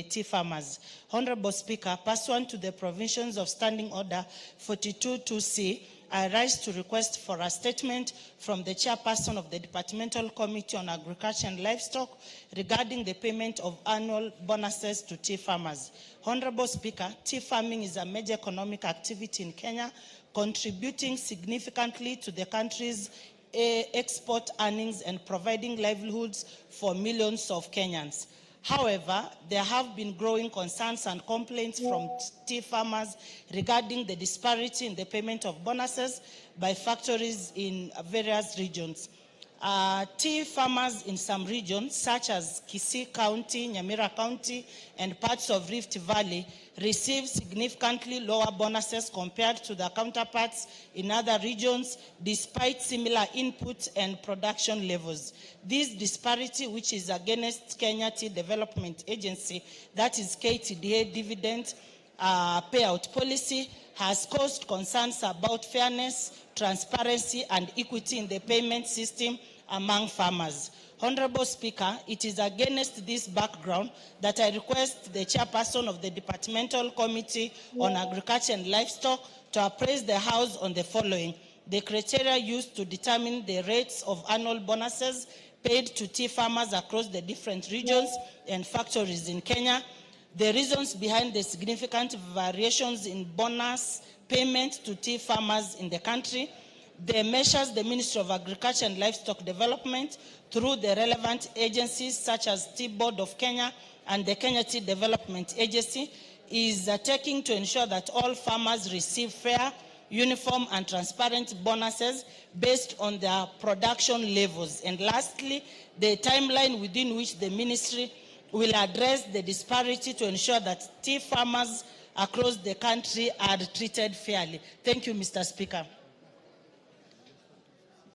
tea farmers. Honorable Speaker, pursuant to the provisions of Standing Order 42.2c, I rise to request for a statement from the chairperson of the Departmental Committee on Agriculture and Livestock regarding the payment of annual bonuses to tea farmers. Honorable Speaker, tea farming is a major economic activity in Kenya, contributing significantly to the country's export earnings and providing livelihoods for millions of Kenyans. However, there have been growing concerns and complaints from tea farmers regarding the disparity in the payment of bonuses by factories in various regions. Tea farmers in some regions, such as Kisii County, Nyamira County, and parts of Rift Valley, receive significantly lower bonuses compared to their counterparts in other regions, despite similar input and production levels. This disparity, which is against Kenya Tea Development Agency, that is KTDA dividend payout policy, has caused concerns about fairness, transparency, and equity in the payment system among farmers. Honorable Speaker, it is against this background that I request the chairperson of the Departmental Committee on Agriculture and Livestock to appraise the House on the following: the criteria used to determine the rates of annual bonuses paid to tea farmers across the different regions and factories in Kenya, the reasons behind the significant variations in bonus payment to tea farmers in the country, the measures the Ministry of Agriculture and Livestock Development through the relevant agencies such as Tea Board of Kenya and the Kenya Tea Development Agency is taking to ensure that all farmers receive fair, uniform and transparent bonuses based on their production levels. And lastly, the timeline within which the ministry will address the disparity to ensure that tea farmers across the country are treated fairly. Thank you, Mr. Speaker.